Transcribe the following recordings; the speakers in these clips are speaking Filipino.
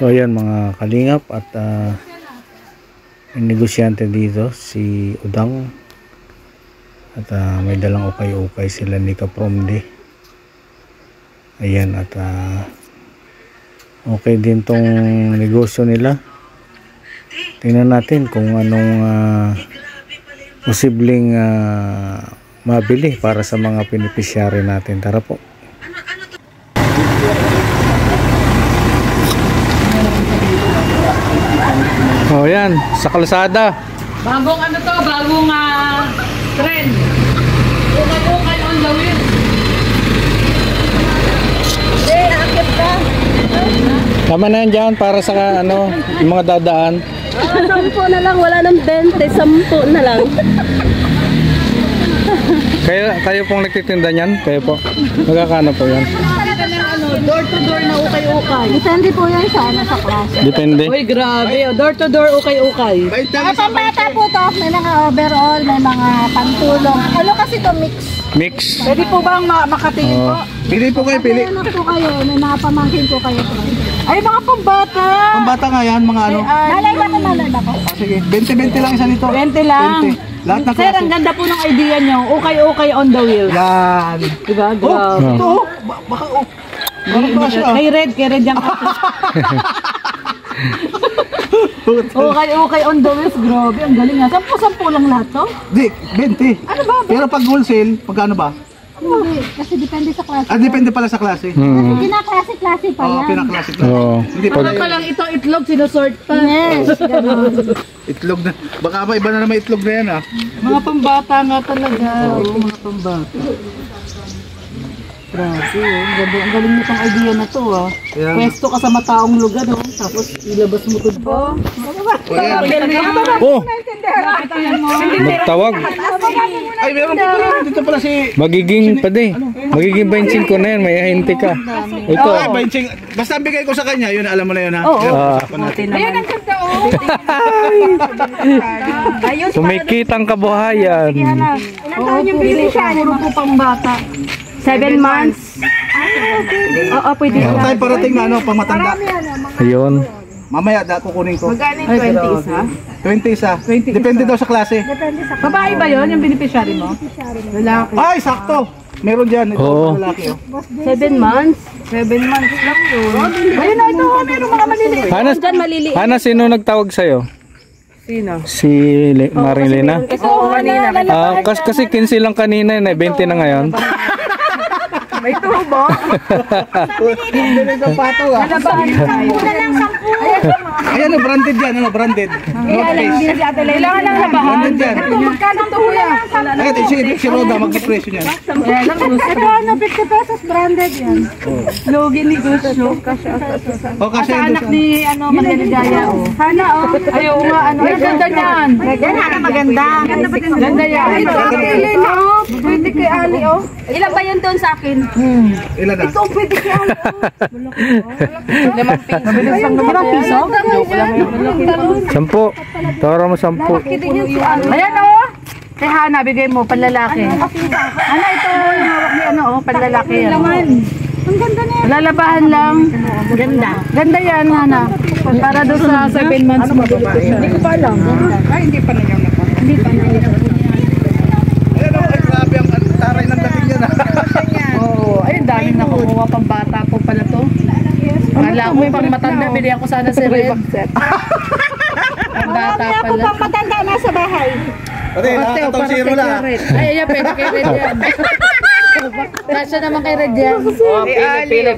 So ayan mga kalingap at yung negosyante dito si Udang at may dalang ukay-ukay sila ni Kapromde. Ayan at okay din tong negosyo nila. Tingnan natin kung anong posibleng mabili para sa mga beneficiary natin. Tara po. Oh yan, sa kalsada. Bagong ano to, bagong trend. Ukay on the wheel. Akit ka. Tama na yan dyan para sa yung mga dadaan. 10 na lang, wala nang 20, 10 na lang. Kayo pong nagtitinda niyan? Kayo po? Magkakano po yan? Door to door na ukay-ukay. Depende po yan sa klase. Depende? Uy, grabe. Door to door, ukay-ukay. Pambata po to. May mga overall, may mga pantulong. Ano kasi to mix? Mix? Pwede po bang makatingin po? Pili po kayo, pili. May anak po kayo, may mga pamangkin po kayo. Ay, mga pambata. Pambata nga yan, mga ano. Malay ba po? Sige, 20-20 lang isa nito. 20 lang. 20. Lahat ng Sir, ang ganda po ng idea nyo. Ukay-ukay on the wheel. Yan. Diba? Grabe. Ito, baka Kay Red yan. Okay on the wheels, grabe, ang galing nga. 10 lang lahat to? Di, 20. Ano ba? Pero pag wholesale, pagkano ba? Hindi, kasi depende sa klase. Depende pala sa klase. Kasi pinaklase-klase pa Oo, yan. pinaklase klase. Hindi pa Ano pa lang ito, itlog, sinusort pa. Yes, gano'n. itlog na. Baka ba iba na naman itlog na yan Mga pambata nga talaga. Oo, mga pambata. Grabe, ang galing mo itong idea na to Ayan. Pwesto ka sa mataong lugar, tapos ilabas mo ito po. Oh! Magtawag. Ay, meron pa pala. Dito pala si... Magiging 25 na yan. May ahente ka. Ito. Ay, 25. Basta ang bigay ko sa kanya, yun, alam mo na yun ha? Oo. Ayun ang ganda, Kumikitang kabuhayan. Ilan taon yung bili siya? Puro po pambata. 7 months. Oo, pwede Meron tayo parating na pang matanda. Ayun. Mamaya, kukunin ko. Magkano yung 20 isa? 20 isa. Depende daw sa klase. Babae ba yun, yung beneficiary mo? Lalaki. Ay, sakto! Meron dyan. Ito, lalaki. 7 months. 7 months lang yun. Ayun na, ito, meron mga maliliit. Hana, sino nagtawag sa'yo? Sino? Si Marilena? Oo, kanina. Kasi 15 lang kanina, 20 na ngayon. May tubo. Bili ng pato Ayan, branded yan, branded. Kailangan lang labahan. Branded yan. Magkano to kuya? Ay, si Roda, mag-depression yan. Ito ano, 50 pesos branded yan. Logi ni Gusto. O, kasi Sa anak ni Maria Ligaya. Sana Ayaw nga, ay ganda niyan. Yan ana maganda. Ganda yan. Ito pili na pwede kay Ali Ilan ba yun doon sa akin? ilan na? Ito pwede kay Ali 5 piso? Sampu. Tawara mo 10. Ayan kay Hana, bigay mo, panlalaki. Ano ito, yung hawak ni panlalaki yan. Ang ganda na yan. Lalabahan lang. Ganda. Ganda yan, Hana. Para doon sa 7 months mo. Hindi ko pa alam. Ay, hindi pa na yan. Hindi pa na yan. Ayan o, ay grabe ang taray ng dating yan. Oo, ayun, daming nakukuha pang bata po pala to. Kala ko pang matanda, bili ako sana si Red. Ang bata Ako pala. pang matanda nasa bahay. Pati, nakakataw si Rola. Ay, ayan, pwede kay Red yan. Kasya naman kay Red yan.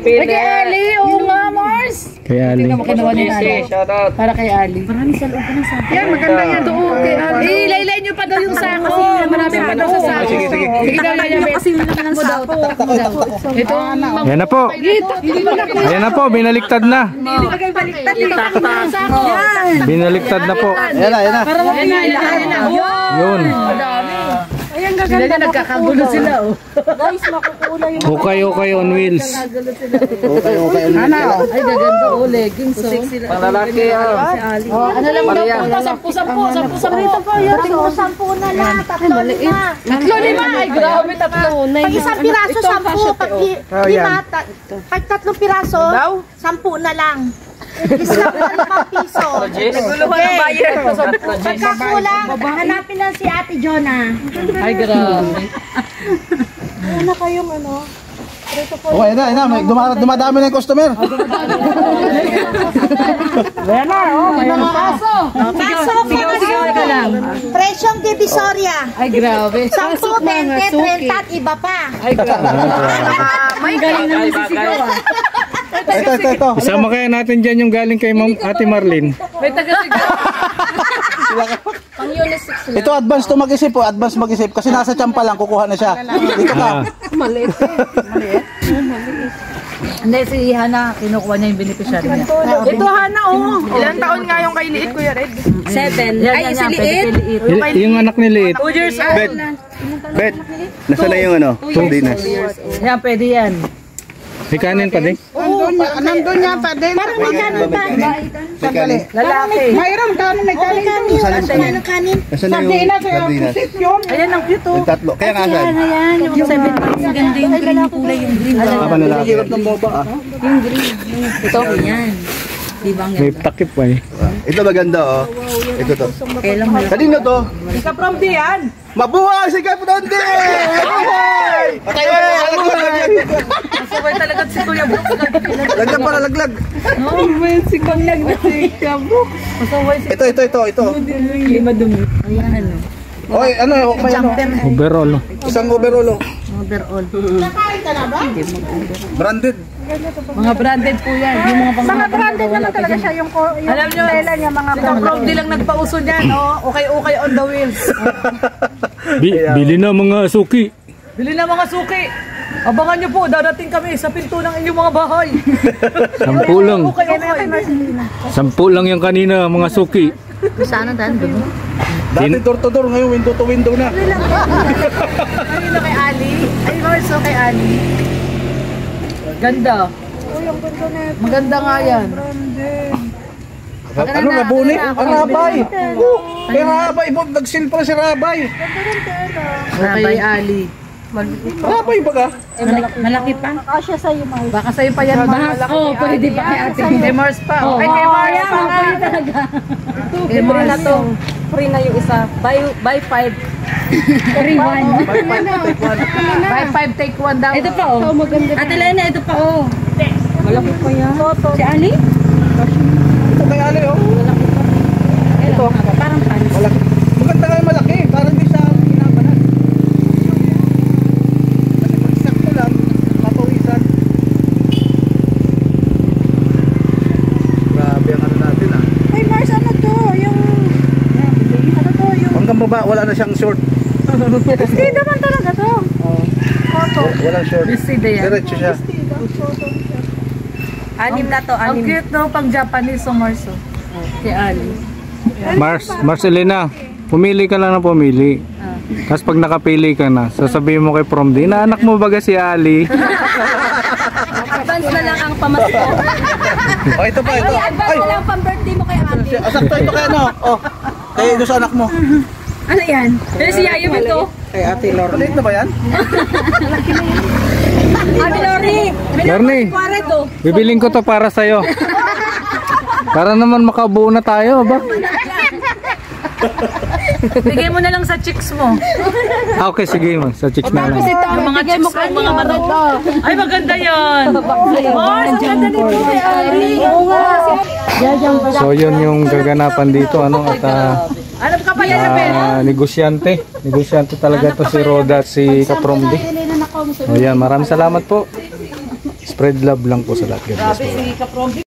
Pili. Kay Ali, oo nga, Mars. Kaya Ali. Kinuha ni Ali. Para kay Ali. Marami sa loob na sabi. Yan, maganda yan. Ito, kay Ali. Ilaylay nyo pa daw yung sako. Marami pa daw sa sako. Sige. Sige daw, kasi lang ng sako. Ito, Ayan na po. Ayan na po, binaliktad na. Binaliktad na po. Ayan na. para makina. Yun. Ayan Sila niya nagkakagulo sila, Guys, makukulay yung Okay on wheels. Ano? Ay, gaganda, leggings, Panglalaki, ano lang daw po, 10. Ito po yun. 10 na lang. 3 na. 5 ay grabe, 3. Pag isang piraso, 10. Pag 3 piraso, 10 na lang. Discount na 5 piso. Naguluhan ng buyer. Pagkakulang, hanapin lang si Ate Jonah. Ay, grabe. Ano kayong ano? Okay na. Dumadami na yung customer. Ayan na, oh. May mga aso. Pasok ka lang. Presyong Divisoria. Ay, grabe. 10, 20, 30 at iba pa. Ay, grabe. May galing na sisigaw ah. Ito. Isama kaya natin dyan yung galing kay Ate Marlene. May taga-sigaw. Pang unisex lang. Ito advance to mag-isip po, advance mag-isip kasi nasa tiyampa lang kukuha na siya. Dito ka. Maliit. Hindi, si Hana, kinukuha niya yung beneficiary niya. Ito, Hana, oh. Ilang taon nga yung kay Liit, Kuya Red? 7. Ay, si Liit? Yung anak ni Liit. 2 years old. Bet, nasa na yung ano? Sardinas. Yan, pwede yan. May kanin pa din. Nandun niya pa din. Parang may kanin pa. Lalaki. Mayroon kanin, may kanin. Ano kanin? Nasa na yung sardinas? Ayan, ang cute, oh. Yung tatlo. Kaya nga saan? Ayan, yung 7 months. Ganda yung green kulay, yung green. Apa na lang. Yung green. Ito, yan. Di ba ang May takip pa eh. Ito maganda oh. Ito to. kailang malaki? Kanino to? Ika from di yan. Mabuhay si Kapunondi! Masabay talaga si Kuya Brook. Laglag para laglag. Oh, may sikang si Kuya Brook. Masabay si Ito. Hindi madumi. Ayan, ano. Oy, ano? May ano? Overall. Isang overall oh. Overall. Branded. mga branded po yan. Yung mga Branded naman talaga siya. Yung alam nyo, tela niya mga si Prof di lang nagpauso dyan. Oh, okay on the wheels. Bili na mga suki. Bili na mga suki. Abangan nyo po, dadating kami sa pinto ng inyong mga bahay. 10 lang. Okay. 10 lang yung kanina mga suki. Sana daan doon. Dati door to door, ngayon window to window na. Kanina kay Ali. Ay, also kay Ali. Ganda. Maganda nga yan. Ano nabuni? Ang rabay. Kaya rabay, nag-sale pala si rabay. Kay Ali. Rabay ba ka? Malaki pa. Kasya sa'yo, Mars. Baka sa'yo pa yan. Oo, pwede pa kay ate. Kay Mars pa. Ay, kay Mars pa nga. Kay Mars na to. Free na yung isa. Buy 5. Free one. Buy 5, take 1 daw. Ito pa, oh. Ate Lena, ito pa, oh. Malaki pa yan. Si Ali? Ito kay Ali oh. Ito. Parang pants. Malaki. Maganda nga yung malaki. Parang di siya pinapanan. Kasi pag sakto lang, mapawisan. Grabe ang ano natin ah. Ay, Mars, ano to? Yung... Ano to? Yung... Hanggang baba, wala na siyang short. Hindi naman talaga to. Walang short. Busy na yan. Diretso siya. Anim na to, Ang cute no, pang Japanese o Mars. Kay Ali. Marcelina, pumili ka lang na pumili. Tapos pag nakapili ka na, sasabihin mo kay Promdi, na anak mo baga si Ali. Advance na lang ang pamasko. Oh, ito pa, ito. Advance na lang pang-birthday mo kay ate. Sakto ito kay ano. Oh. Kay doon sa anak mo. Ano yan? Pero si Yayo ito. Kay Ate Lord. Maliit na ba yan? Ate Lori. Lorne, bibiling ko to para sa'yo. Para naman makabuo na tayo, ba? Bigay mo na lang sa chicks mo. Okay, sige mo. Sa chicks na lang. Yung mga chicks mo, mga maganda. Ay, maganda yan. Mars, ang ganda nito kay Ali. So yun yung gaganapan dito, ano, at Alam ka pa yan, Abel? negosyante. Negosyante talaga to si Roda at si Kapromdi. O yan, maraming salamat po. Spread love lang po sa lahat. God bless po. Si Kaprom.